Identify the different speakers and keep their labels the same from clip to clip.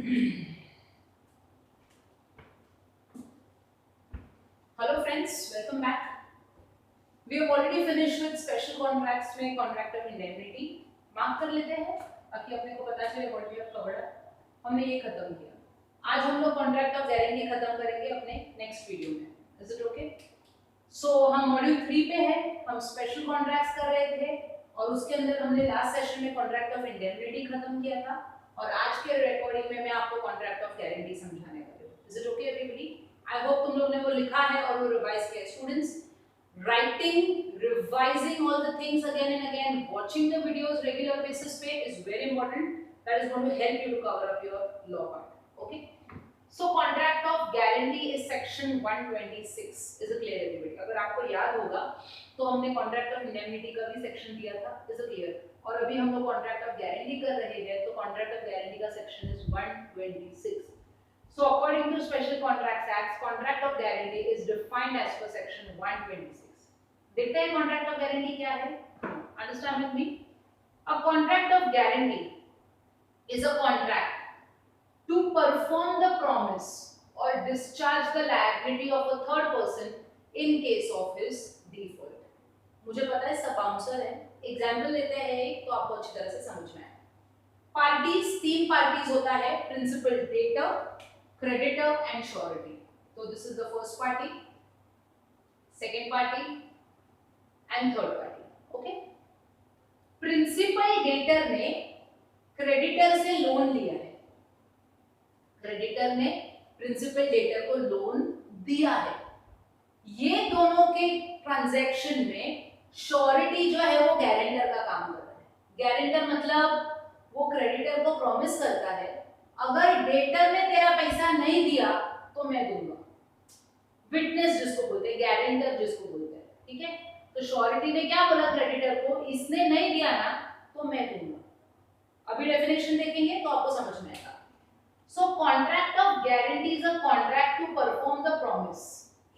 Speaker 1: Hello friends, welcome back. We have already finished with special contracts में contract of indemnity. Mark कर लेते हैं ताकि अपने को पता चले what we have covered. हमने ये खत्म किया. आज हम लोग contract of guarantee खत्म करेंगे अपने next video में. Is it okay? So हम मॉड्यूल 3 पे हैं. हम special contracts कर रहे थे और उसके अंदर हमने लास्ट सेशन में contract of indemnity खत्म किया था और आज के रिकॉर्डिंग में मैं आपको contract of guarantee समझाने वाली हूँ. Is it okay everybody? I hope तुम लोग ने वो लिखा है और वो रिवाइज किया. Students, writing, revising all the things again and again, watching the videos regular basis पे is very important. That is going to help you to cover up your law part. Okay? So contract of guarantee is section 126. Is it clear everybody? अगर आपको याद होगा तो हमने contract of indemnity का भी section दिया था. Is it clear? और अभी हम लोग contract of guarantee कर रहे हैं तो contract of guarantee का section is 126. So according to Special Contracts Act, contract of guarantee is defined as per section 126. देखते हैं contract of guarantee क्या है? Understand with me? A contract of guarantee is a contract to perform the promise or discharge the liability of a third person in case of his default. मुझे पता है सब bouncer है. Example लेते हैं एक तो आपको अच्छी तरह से समझ में आए. पार्टीज, तीन पार्टीज होता है, principal, debtor, creditor and surety. So this is the first party, second party and third party. Okay? Principal debtor ने creditor से लोन लिया है. creditor ने principal debtor को लोन दिया है. ये दोनों के ट्रांजैक्शन में श्योरिटी जो है वो गारंटर का काम कर रहा है. गारंटर मतलब वो क्रेडिटर को प्रॉमिस करता है अगर डेटर ने तेरा पैसा नहीं दिया तो मैं दूंगा. विटनेस जिसको बोलते हैं, गारंटर जिसको बोलते हैं. ठीक है? तो श्योरिटी ने क्या बोला क्रेडिटर को, इसने नहीं दिया ना तो मैं दूंगा. अभी डेफिनेशन देखेंगे तो आपको समझ में आएगा. So contract of guarantee is a contract to perform the promise.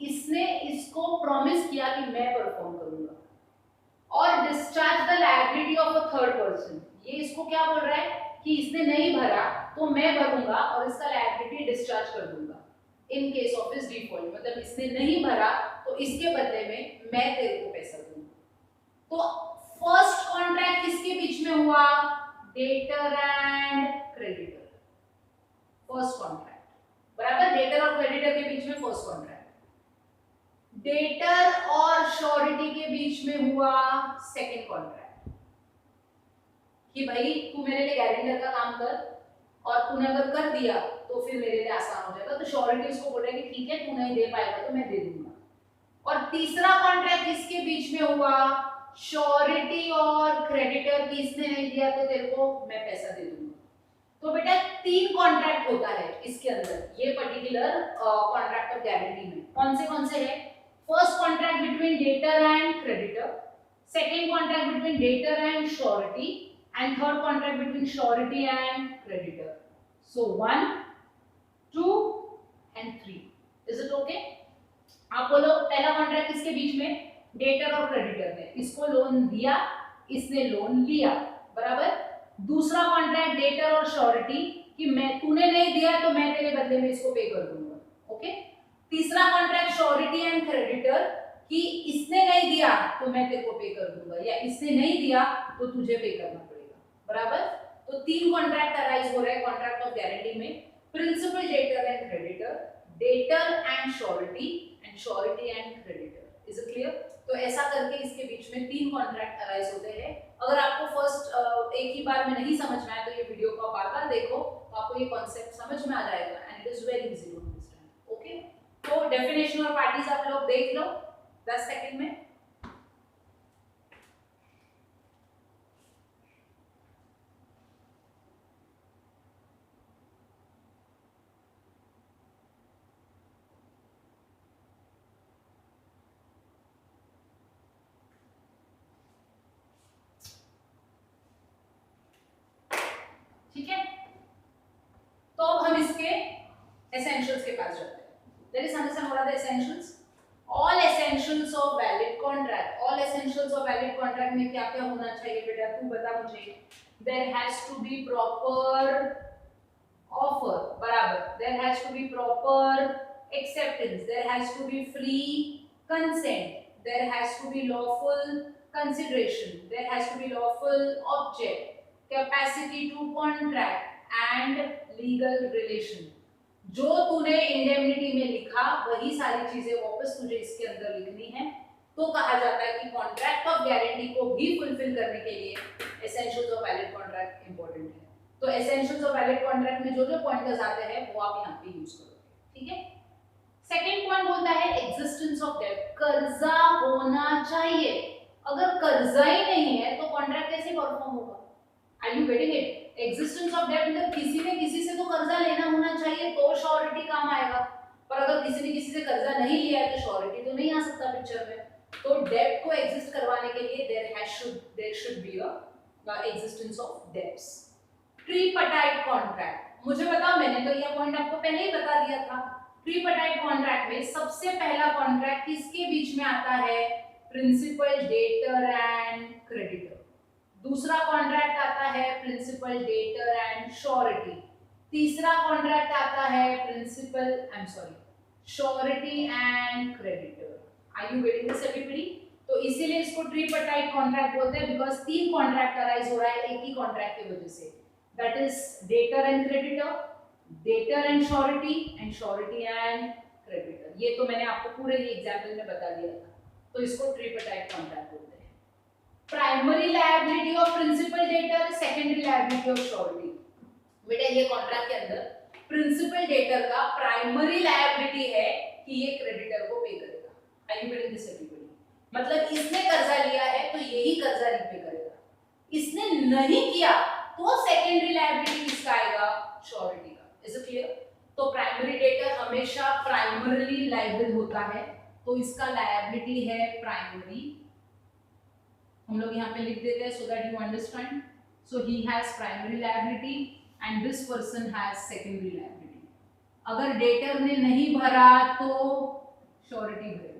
Speaker 1: इसने इसको प्रॉमिस किया कि मैं परफॉर्म करूंगा. और discharge the liability of a third person. ये इसको क्या बोल रहा है कि इसने नहीं भरा तो मैं भरूंगा और इसका लायबिलिटी डिस्चार्ज कर दूंगा in case of his default. मतलब इसने नहीं भरा तो इसके बदले में मैं तेरे को पैसा दूंगा. तो फर्स्ट कॉन्ट्रैक्ट किसके बीच में हुआ? Debtor and creditor. First contract बराबर, डेटर और क्रेडिटर के बीच में फर्स्ट कॉन्ट्रैक्ट. डेटर और श्योरिटी के बीच में हुआ सेकंड कॉन्ट्रैक्ट कि भाई तू मेरे लिए गारंटर का काम कर और तूने अगर कर दिया तो फिर मेरे लिए आसान हो जाएगा. तो श्योरिटी उसको बोल रहा है कि ठीक है तू नहीं दे पाएगा तो मैं दे दूंगा. और तीसरा कॉन्ट्रैक्ट किसके बीच में हुआ? श्योरिटी और क्रेडिटर की. इसने नहीं दिया तो तेरे को मैं पैसा दे दूंगा. तो बेटा तीन कॉन्ट्रैक्ट होता है इसके अंदर, ये पर्टिकुलर कॉन्ट्रैक्ट ऑफ गारंटी में. कौन से है? First contract between debtor and creditor, second contract between debtor and surety and third contract between surety and creditor. So 1, 2 and 3. Is it okay? आप बोलो पहला कॉन्ट्रैक्ट किसके बीच में? डेटर और क्रेडिटर ने. इसको लोन दिया, इसने लोन लिया, बराबर. दूसरा कॉन्ट्रैक्ट डेटर और श्योरिटी कि मैं तूने नहीं दिया तो मैं तेरे बदले में इसको पे कर दूंगा. ओके? तीसरा कॉन्ट्रैक्ट श्योरिटी एंड क्रेडिटर कि इसने नहीं दिया तो मैं तेरे को पे कर दूंगा या इसने नहीं दिया तो तुझे पे करना पड़ेगा. बराबर. तो तीन कॉन्ट्रैक्ट अराइज हो रहे हैं कॉन्ट्रैक्ट ऑफ गारंटी में. Principal, debtor and creditor, debtor and surety and surety and creditor. Is it clear? तो ऐसा करके इसके बीच में तीन कॉन्ट्रैक्ट अराइज होते हैं. अगर आपको फर्स्ट एक ही बार में नहीं समझ में आया तो ये वीडियो को बार-बार देखो तो आपको ये कॉन्सेप्ट समझ में आ जाएगा and it is very easy to understand. Okay? तो डेफिनेशन और पार्टीज आप लोग देख लो 10 सेकंड में. ठीक है? तो अब हम इसके एसेंशियल्स के पास जाते हैं. There is understand what are the essentials? All essentials of valid contract. All essentials of valid contract में क्या-क्या होना चाहिए बेटा? तू बता मुझे. There has to be proper offer बराबर, there has to be proper acceptance, there has to be free consent, there has to be lawful consideration, there has to be lawful object, capacity to contract and legal relation. जो तूने indemnity में लिखा वही सारी चीजें वापस तुझे इसके अंदर लिखनी है। तो कहा जाता है कि कॉन्ट्रैक्ट ऑफ गारंटी को भी फुलफिल करने के लिए essentials of valid contract important है। तो एसेंशियल्स ऑफ वैलिड कॉन्ट्रैक्ट में जो जो पॉइंटर्स आते हैं वो आप यहाँ पे यूज करोगे, ठीक है। सेकंड पॉइंट बोलता है एग्जिस्टेंस ऑफ डेट, कर्जा होना चाहिए। अगर कर्जा ही नहीं है तो कॉन्ट्रैक्ट कैसे परफॉर्म होगा? Are you getting it? Existence of debt मतलब किसी ने किसी से तो कर्जा लेना होना चाहिए तो श्योरिटी काम आएगा, पर अगर किसी ने किसी से कर्जा नहीं लिया है तो श्योरिटी तो नहीं आ सकता पिक्चर में। तो डेट को एग्जिस्ट करवाने के लिए there should be a existence of debts. Tripartite contract, मुझे बताओ, मैंने तो ये पॉइंट आपको पहले ही बता दिया था। ट्रिपार्टाइट कॉन्ट्रैक्ट में सबसे पहला कॉन्ट्रैक्ट किसके बीच में आता है? Principal, debtor and creditor. दूसरा कॉन्ट्रैक्ट आता है प्रिंसिपल, डेटर एंड श्योरिटी। तीसरा कॉन्ट्रैक्ट आता है principal, surety and creditor. Are you getting this everybody? तो इसीलिए इसको ट्रिपार्टाइट कॉन्ट्रैक्ट बोलते हैं, बिकॉज तीन कॉन्ट्रैक्ट अराइज हो रहा है एक ही कॉन्ट्रैक्ट की वजह से। That is debtor and creditor, debtor and surety and creditor. ये तो मैंने आपको पूरे ही एग्जांपल में बता दिया था। तो इसको ट्रिपार्टाइट कॉन्ट्रैक्ट बोलते हैं। Primary liability of principal, debtor, secondary liability of surety. बेटा ये कॉन्ट्रैक्ट के अंदर प्रिंसिपल डेटर का प्राइमरी लायबिलिटी है कि ये क्रेडिटर को पे करेगा। Are you getting this everybody? मतलब इसने कर्जा लिया है तो यही कर्जा रिपे करेगा, इसने नहीं किया तो सेकेंडरी लायबिलिटी किसका आएगा? श्योरिटी का। Is it clear? तो प्राइमरी डेटर हमेशा प्राइमरीली लायबल होता है, तो इसका लायबिलिटी है प्राइमरी। हम लोग यहाँ पे लिख देते हैं so that you understand. So he has primary liability and this person has secondary liability. अगर डेटर ने नहीं भरा तो श्योरिटी भरेगा।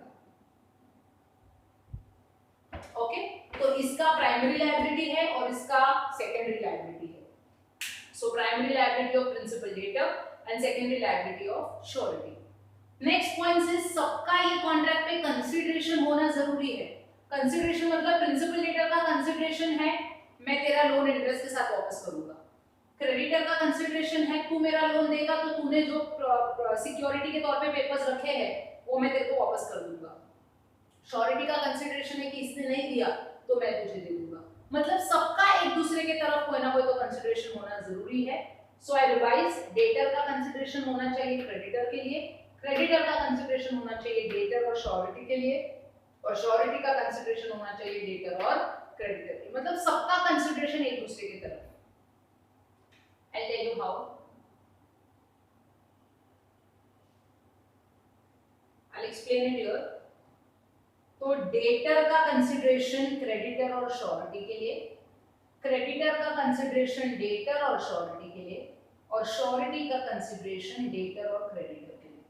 Speaker 1: ओके, तो इसका प्राइमरी लायबिलिटी है और इसका सेकेंडरी लायबिलिटी है। So primary liability of principal, debtor and secondary liability of surety. Next point is सबका ये कॉन्ट्रैक्ट पे कंसीडरेशन होना जरूरी है। कंसीडरेशन मतलब प्रिंसिपल डेटर का कंसीडरेशन है मैं तेरा लोन इंटरेस्ट के साथ वापस करूंगा, क्रेडिटर का कंसीडरेशन है तू मेरा लोन देगा तो तूने जो सिक्योरिटी के तौर पे पेपर्स रखे हैं वो मैं तेरे को वापस कर दूंगा, श्योरिटी का कंसीडरेशन है कि इसने नहीं दिया तो मैं तुझे दे दूंगा। मतलब सबका एक दूसरे के तरफ कोई ना कोई तो कंसीडरेशन होना जरूरी है। सो आई रिवाइज, डेटर का कंसीडरेशन होना चाहिए क्रेडिटर के लिए, क्रेडिटर का कंसीडरेशन होना चाहिए डेटर और श्योरिटी के लिए, और श्योरिटी का कंसीडरेशन होना चाहिए डेटर और क्रेडिटर के। मतलब सबका कंसीडरेशन एक दूसरे की तरफ। I'll tell you how. I'll explain it here. तो डेटर का कंसीडरेशन क्रेडिटर और श्योरिटी के लिए, क्रेडिटर का कंसीडरेशन डेटर और श्योरिटी के लिए, और श्योरिटी का कंसीडरेशन डेटर और क्रेडिटर के लिए।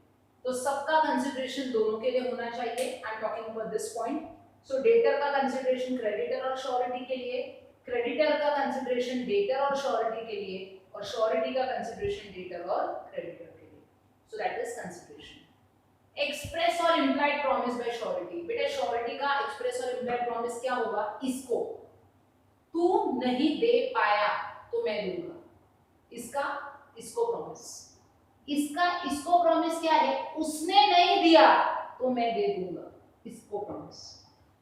Speaker 1: तो सबका कंसीडरेशन दोनों के लिए होना चाहिए। I am talking about this point. So debtor का कंसीडरेशन क्रेडिटर और श्योरिटी के लिए, क्रेडिटर का कंसीडरेशन डेटर और श्योरिटी के लिए, और श्योरिटी का कंसीडरेशन डेटर और क्रेडिटर के लिए। सो दैट इज कंसीडरेशन। एक्सप्रेस और इम्प्लाइड प्रॉमिस बाय श्योरिटी। बेटा श्योरिटी का एक्सप्रेस और इम्प्लाइड प्रॉमिस क्या होगा? इसको तू नहीं दे पाया तो मैं दूंगा, इसका इसको प्रॉमिस, इसका इसको प्रॉमिस क्या है? उसने नहीं दिया तो मैं दे दूंगा, इसको प्रॉमिस।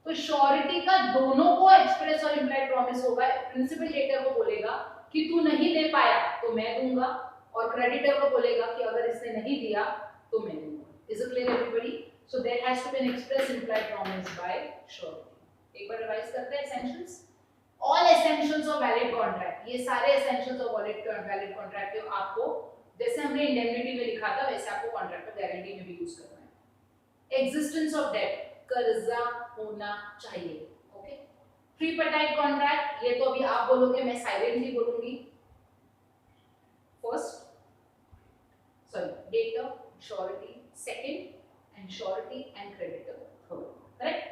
Speaker 1: तो श्योरिटी का दोनों को एक्सप्रेस और इम्प्लाइड प्रॉमिस होगा। प्रिंसिपल डेटर को बोलेगा कि तू नहीं दे पाया तो मैं दूंगा, और क्रेडिटर को बोलेगा कि अगर इसने नहीं दिया तो मैं दूंगा। Is it clear everybody? So there has to be an express implied promise by surety. एक बार रिवाइज करते हैं essentials. All essentials of valid contract. ये सारे essentials of valid contract को आपको जैसे हमने indemnity में लिखा था वैसे आपको contract of guarantee में भी यूज करना है। Existence of debt, कर्जा होना चाहिए। Okay? Tripartite contract, ये तो अभी आप बोलोगे, मैं silently बोलूंगी। First, debtor, surety, second, and surety and creditor third. Correct?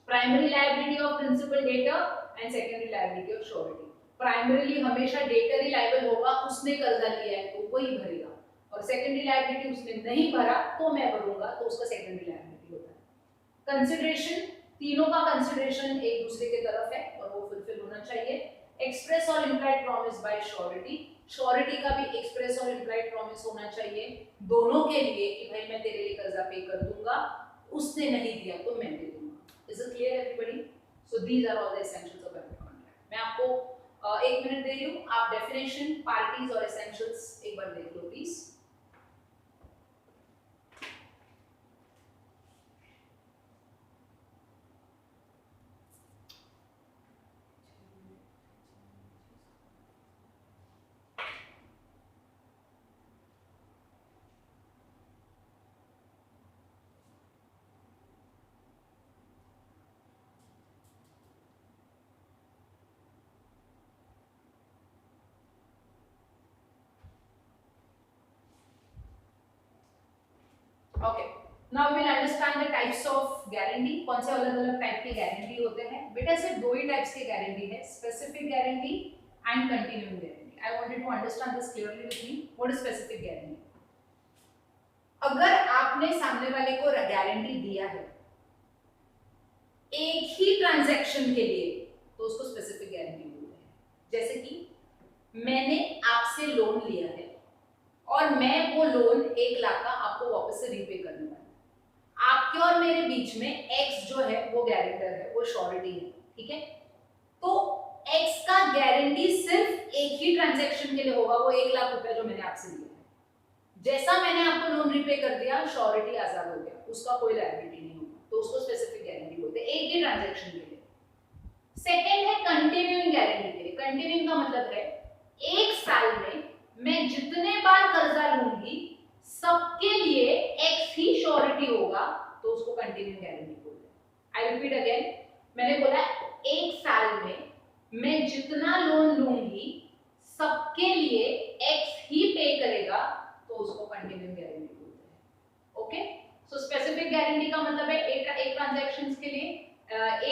Speaker 1: Primary liability of principal, debtor, and secondary liability of surety. Primarily हमेशा डेटर ही लायबल होगा, उसने कर्जा लिया है तो वही भरेगा, और सेकेंडरी लायबिलिटी उसने नहीं भरा तो मैं भरूंगा, तो उसका सेकेंडरी लायबिलिटी होता है। कंसिडरेशन, तीनों का कंसिडरेशन एक दूसरे के तरफ है और वो फुलफिल होना चाहिए। एक्सप्रेस और implied promise by surety, surety का भी एक्सप्रेस और इम्प्लाइड प्रॉमिस होना चाहिए दोनों के लिए कि भाई मैं तेरे लिए कर्जा पे कर दूंगा, उसने नहीं दिया तो मैं दे दूंगा। Is it clear everybody? So these are all the essentials of every contract. मैं आपको 1 मिनट दे रही हूँ, आप डेफिनेशन, पार्टीज और एसेंशियल्स एक बार देख लो please. Okay, now we will understand the types of guarantee. कौन से अलग अलग टाइप के गारंटी होते हैं? बेटा सिर्फ दो ही टाइप्स के गारंटी है, specific guarantee and continuing guarantee. I wanted to understand this clearly with me. What is specific guarantee? अगर आपने सामने वाले को गारंटी दिया है एक ही ट्रांजैक्शन के लिए तो उसको स्पेसिफिक गारंटी बोलते हैं। जैसे कि मैंने आपसे लोन लिया है और मैं वो लोन 1 लाख का आपको वापस से रीपे करने वाला हूं। आपके और मेरे बीच में एक्स जो है वो गारंटर है, वो श्योरिटी है, ठीक है? तो एक्स का गारंटी सिर्फ एक ही ट्रांजैक्शन के लिए होगा, वो 1 लाख रुपया जो मैंने आपसे लिया है। जैसा मैंने आपको लोन रीपे कर दिया, श्योरिटी आजाद हो गया, उसका कोई लायबिलिटी नहीं होगा, तो उसको स्पेसिफिक गारंटी बोलते हैं, एक ही ट्रांजैक्शन के लिए। सेकेंड है कंटिन्यूइंग गारंटी के लिए। कंटिन्यूइंग का मतलब है 1 साल में मैं जितने बार कर्जा लूंगी सबके लिए एक्स ही श्योरिटी होगा, तो उसको कंटिन्यूइंग गारंटी बोलते हैं। आई रिपीट अगेन, मैंने बोला 1 साल में मैं जितना लोन लूंगी सबके लिए एक्स ही पे करेगा, तो उसको कंटिन्यूइंग गारंटी बोलते हैं। ओके, सो स्पेसिफिक गारंटी का मतलब है एक ट्रांजैक्शंस के लिए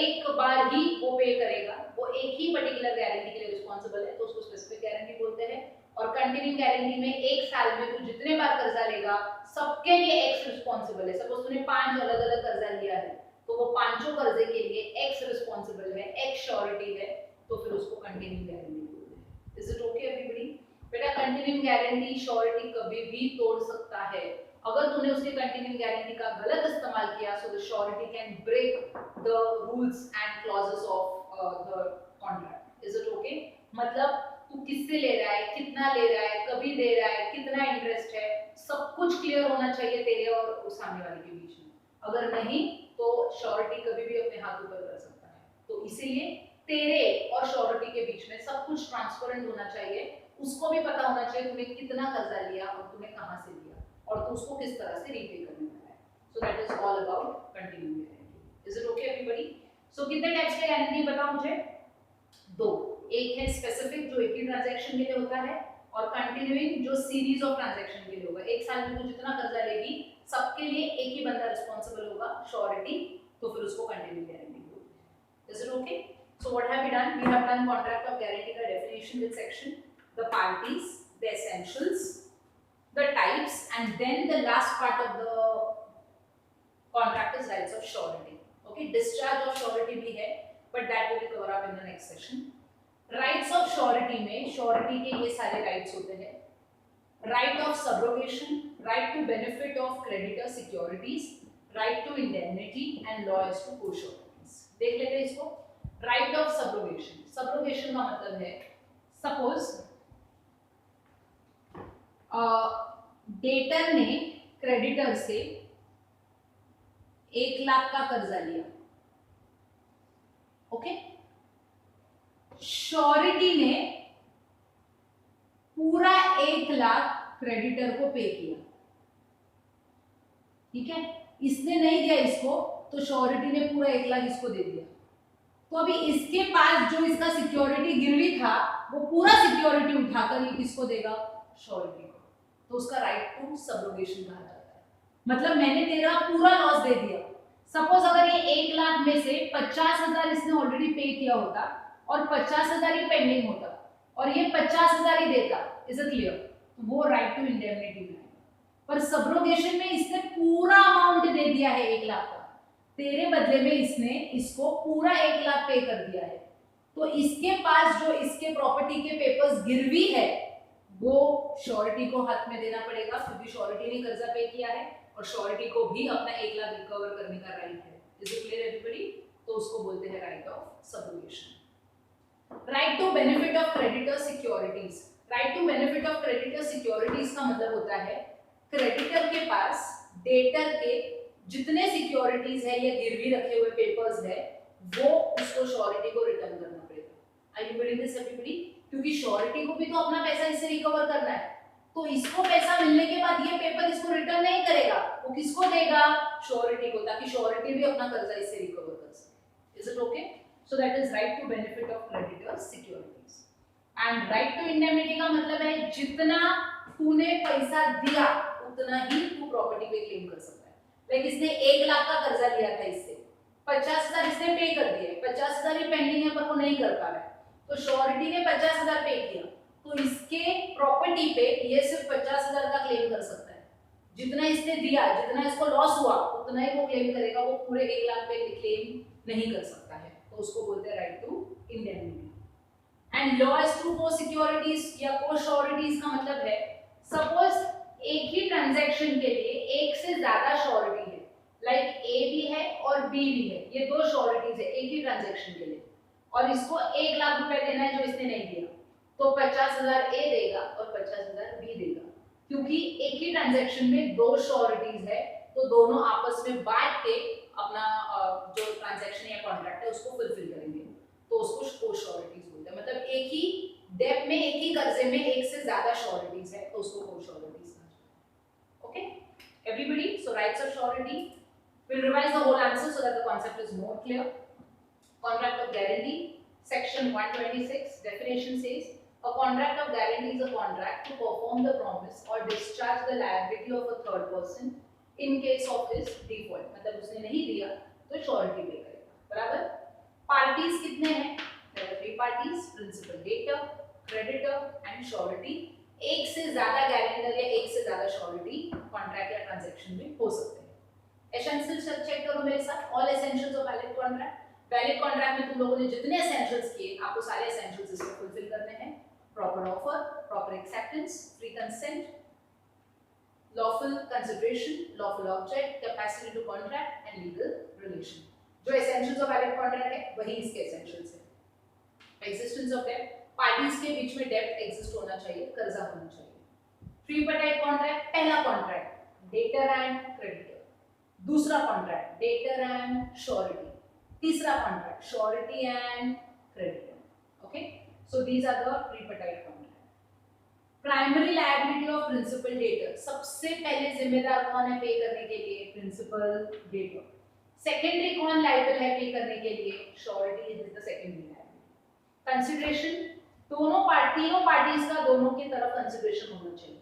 Speaker 1: एक बार ही वो पे करेगा, वो एक ही पर्टिकुलर गारंटी के लिए रिस्पांसिबल है, तो उसको स्पेसिफिक गारंटी बोलते हैं। और कंटिन्यूइंग गारंटी में 1 साल में तू जितने बार कर्जा लेगा सबके लिए एक्स रिस्पांसिबल है। सपोज तूने 5 अलग अलग कर्जा लिया है तो वो पांचों कर्जे के लिए एक्स रिस्पांसिबल है, एक्स श्योरिटी है, तो फिर उसको कंटिन्यूइंग गारंटी बोलते हैं। Is it okay everybody? बेटा कंटिन्यूइंग गारंटी श्योरिटी कभी भी तोड़ सकता है। अगर तूने उसके कंटिन्यूइंग गारंटी का गलत इस्तेमाल किया, so the surety can break the rules and clauses of the contract. Is it okay? मतलब तू किससे ले रहा है, कितना ले रहा है, कभी दे रहा है, कितना इंटरेस्ट है, सब कुछ क्लियर होना चाहिए तेरे और उस सामने वाले के बीच में। अगर नहीं तो श्योरिटी कभी भी अपने हाथ ऊपर कर सकता है। तो इसीलिए तेरे और श्योरिटी के बीच में सब कुछ ट्रांसपेरेंट होना चाहिए। उसको भी पता होना चाहिए तूने कितना कर्जा लिया और तूने कहां से लिया और तू उसको किस तरह से रीपे करने वाला है। So that is all about continuing guarantee. Is it okay everybody? So कितने टाइप्स के गारंटी बताओ मुझे? 2। एक है स्पेसिफिक जो एक ही ट्रांजैक्शन के लिए होता है, और कंटिन्यूइंग जो सीरीज ऑफ ट्रांजैक्शन के लिए होगा। 1 साल में तू जितना कर्जा लेगी सबके लिए एक ही बंदा रिस्पांसिबल होगा, श्योरिटी, तो फिर उसको कंटिन्यूइंग गारंटी बोलते हैं। Is it okay? So what have we done? We have done contract of guarantee का definition with section, the parties, the essentials, the types, and then the last part of the contract is rights of surety. Okay, discharge of surety bhi hai, but that will be cover up in the next session. Rights of surety में surety के ये सारे rights होते हैं। Right of subrogation, right to benefit of creditor securities, right to indemnity, and law as to co-sureties. देख लेते हैं इसको। Right of subrogation. Subrogation का मतलब है suppose डेटर ने क्रेडिटर से 1 लाख का कर्जा लिया, ओके? श्योरिटी ने पूरा 1 लाख क्रेडिटर को पे किया, ठीक है? इसने नहीं दिया इसको, तो श्योरिटी ने पूरा 1 लाख इसको दे दिया। तो अभी इसके पास जो इसका सिक्योरिटी गिरवी था वो पूरा सिक्योरिटी उठाकर ये किसको देगा? श्योरिटी को। तो उसका राइट टू सब्रोगेशन कहा जाता है। मतलब मैंने तेरा पूरा लॉस दे दिया। सपोज अगर ये 1 लाख में से 50,000 इसने ऑलरेडी पे किया होता और 50,000 ही पेंडिंग होता, और ये 50,000 ही देता, इज इट क्लियर? तो वो राइट टू इंडेमनिटी में आएगा। पर सब्रोगेशन में इसने पूरा अमाउंट दे दिया है 1 लाख का, तेरे बदले में इसने इसको पूरा 1 लाख पे कर दिया है, तो इसके पास जो इसके प्रॉपर्टी के पेपर्स गिरवी है वो श्योरिटी को हाथ में देना पड़ेगा, क्योंकि श्योरिटी ने कर्जा पे किया है और श्योरिटी को भी अपना 1 लाख रिकवर करने का राइट है। Is it clear everybody? तो उसको बोलते हैं right of subrogation. Right to benefit of creditor securities. Right to benefit of creditor securities का मतलब होता है क्रेडिटर के पास डेटर के जितने सिक्योरिटीज है या गिरवी रखे हुए पेपर्स है वो उसको श्योरिटी को रिटर्न करना पड़ेगा। Are you getting this everybody? क्योंकि श्योरिटी को भी तो अपना पैसा इससे रिकवर करना है, तो इसको पैसा मिलने के बाद ये पेपर इसको रिटर्न नहीं करेगा, वो किसको देगा? श्योरिटी को, ताकि श्योरिटी भी अपना कर्जा इससे रिकवर कर सके। Is it okay? So that is right to benefit of creditors securities. And right to indemnity का मतलब है जितना तूने पैसा दिया उतना ही तू प्रॉपर्टी पे क्लेम कर सकता है। लाइक इसने 1 लाख का कर्जा लिया था, इससे 50,000 इसने पे कर दिए, 50,000 ही पेंडिंग है पर वो नहीं कर पा रहा है, तो श्योरिटी ने 50,000 पे किया, तो इसके प्रॉपर्टी पे ये सिर्फ 50,000 का क्लेम कर सकता है। जितना इसने दिया, जितना इसको लॉस हुआ उतना ही वो क्लेम करेगा, वो पूरे 1 लाख पे क्लेम नहीं कर सकता है, तो उसको बोलते हैं right to indemnity. And law is to co securities या को श्योरिटीज का मतलब है सपोज एक ही ट्रांजैक्शन के लिए एक से ज्यादा श्योरिटी है, लाइक ए भी है और बी भी है, ये 2 श्योरिटीज है एक ही ट्रांजैक्शन के लिए, और इसको 1 लाख रुपए देना है जो इसने नहीं दिया, तो 50,000 ए देगा और 50,000 बी देगा, क्योंकि एक ही ट्रांजैक्शन में 2 श्योरिटीज है, तो दोनों आपस में बांट के अपना जो ट्रांजैक्शन या कॉन्ट्रैक्ट है उसको फुलफिल करेंगे, तो उसको को श्योरिटीज बोलते हैं। मतलब एक ही डेट में एक ही कर्जे में एक से ज्यादा श्योरिटीज है, तो उसको को श्योरिटीज कहा जाता है। Okay everybody? So rights of surety, we'll revise the whole answer so that the concept is more clear. Contract of guarantee, section 126 definition says a contract of guarantee is a contract to perform the promise or discharge the liability of a third person in case of his default। मतलब उसने नहीं दिया तो surety पे करेगा, बराबर? Parties कितने हैं? there are 3 parties, principal, debtor, creditor and surety। एक से ज्यादा गारंटर या एक से ज्यादा श्योरिटी कॉन्ट्रैक्ट या ट्रांजैक्शन में हो सकते हैं। एसेंशियल्स चेक करो मेरे साथ, all essentials of valid contract. Valid contract में तुम लोगों ने जितने एसेंशियल्स किए आपको सारे एसेंशियल्स इसमें फुलफिल करने हैं। Proper offer, proper acceptance, free consent, lawful consideration, lawful object, capacity to contract and legal relation. जो एसेंशियल्स ऑफ वैलिड कॉन्ट्रैक्ट है वही इसके एसेंशियल्स है। एग्जिस्टेंस ऑफ डेब्ट, पार्टीज के बीच में डेब्ट एग्जिस्ट होना चाहिए, कर्जा होना चाहिए। ट्रिपार्टाइट कॉन्ट्रैक्ट, पहला कॉन्ट्रैक्ट डेटर एंड क्रेडिटर, दूसरा कॉन्ट्रैक्ट डेटर एंड श्योरिटी, तीसरा contract surety and creditor. Okay, so these are the tripartite contract. Primary liability of principal debtor, सबसे पहले जिम्मेदार कौन है पे करने के लिए? Principal debtor. सेकेंडरी कौन लायबल है पे करने के लिए? Surety is the secondary liability. Consideration, तीनों पार्टीज का दोनों की तरफ कंसीडरेशन होना चाहिए।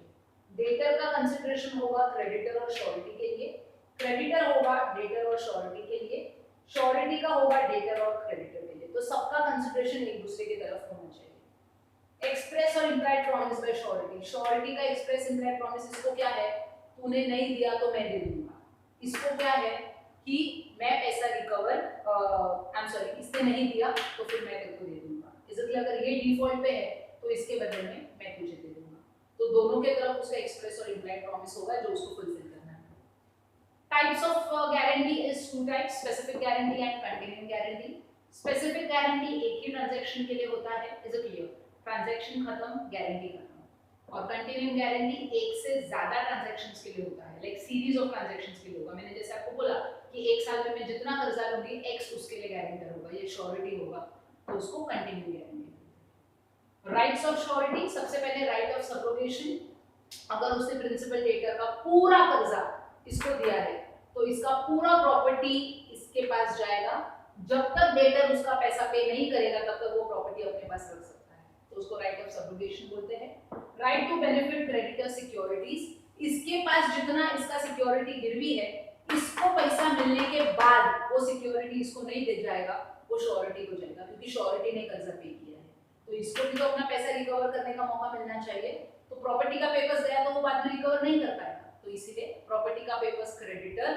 Speaker 1: डेटर का कंसीडरेशन होगा क्रेडिटर और श्योरिटी के लिए, क्रेडिटर होगा डेटर और श्योरिटी के लिए, श्योरिटी का होगा डेटर और क्रेडिटर के लिए, तो सबका कंसीडरेशन एक दूसरे की तरफ होना चाहिए। एक्सप्रेस और implied promise by surety, surety का एक्सप्रेस इम्प्लाइड प्रॉमिस इसको क्या है? तूने नहीं दिया तो मैं दे दूंगा। इसको क्या है कि मैं पैसा रिकवर, आई एम सॉरी, इसने नहीं दिया तो फिर मैं तेरे को दे दूंगा। इसलिए अगर ये डिफॉल्ट पे है तो इसके बदले में मैं तुझे दे दूंगा, तो दोनों के तरफ उसका एक्सप्रेस और इम्प्लाइड प्रॉमिस होगा जो उसको फुलफिल करना है। Types of guarantee is 2 types, specific guarantee and continuing guarantee. Specific guarantee एक ही ट्रांजैक्शन के लिए होता है, इज इट क्लियर? ट्रांजैक्शन खत्म, गारंटी खत्म। और कंटिन्यूइंग गारंटी एक से ज्यादा ट्रांजैक्शंस के लिए होता है, लाइक सीरीज ऑफ ट्रांजैक्शंस के लिए होगा। मैंने जैसे आपको बोला कि 1 साल में मैं जितना कर्जा लूंगी x उसके लिए गारंटर होगा, ये श्योरिटी होगा, तो उसको continuing guarantee. Rights of surety, सबसे पहले राइट ऑफ सब्रोगेशन। अगर उसने प्रिंसिपल डेटर का पूरा कर्जा इसको दिया है तो इसका पूरा प्रॉपर्टी इसके पास जाएगा, जब तक डेटर उसका पैसा पे नहीं करेगा तब तक वो प्रॉपर्टी अपने पास रख सकता है, तो उसको राइट ऑफ सब्रोगेशन बोलते हैं। Right to benefit creditor securities, इसके पास जितना इसका सिक्योरिटी गिरवी है इसको पैसा मिलने के बाद वो सिक्योरिटी इसको नहीं दे जाएगा, वो श्योरिटी को जाएगा, क्योंकि श्योरिटी ने कर्जा पे किया है, तो इसको भी तो अपना पैसा रिकवर करने का मौका मिलना चाहिए। तो प्रॉपर्टी का पेपर्स गया तो वो बाद में रिकवर नहीं कर पाएगा, तो इसीलिए प्रॉपर्टी का पेपर्स क्रेडिटर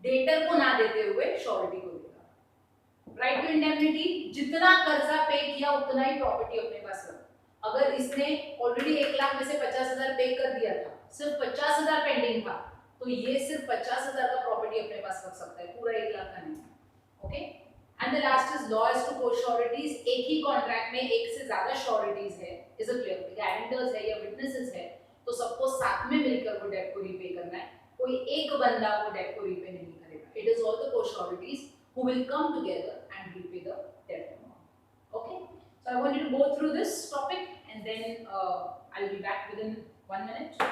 Speaker 1: डेटर को ना देते हुए श्योरिटी को देगा। राइट टू इंडेमनिटी, जितना कर्जा पे किया उतना ही प्रॉपर्टी अपने पास रखो। अगर इसने ऑलरेडी 1 लाख में से 50,000 पे कर दिया था, सिर्फ 50,000 पेंडिंग था, तो ये सिर्फ 50,000 का प्रॉपर्टी अपने पास रख सकता है, पूरा 1 लाख का नहीं। Okay, and the last is law as to co sureties. एक ही कॉन्ट्रैक्ट में एक से ज्यादा श्योरिटीज है, इज अ क्लियर, गारंटर्स है या विटनेसेस है, तो सबको साथ में मिलकर वो डेट को रीपे करना है, कोई एक बंदा वो डेट को रीपे नहीं करेगा। इट इज ऑल द को sureties who will come together and repay the debt amount. Okay, so I want you to go through this topic and then I'll be back within 1 minute.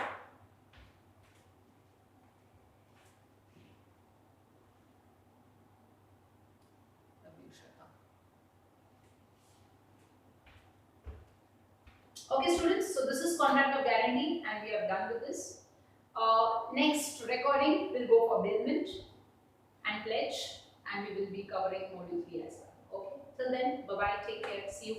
Speaker 1: Okay students, so this is contract of guarantee and we are done with this. Next recording will go for bailment and pledge, and we will be covering module 3 as well. Okay, till then, bye bye, take care, see you.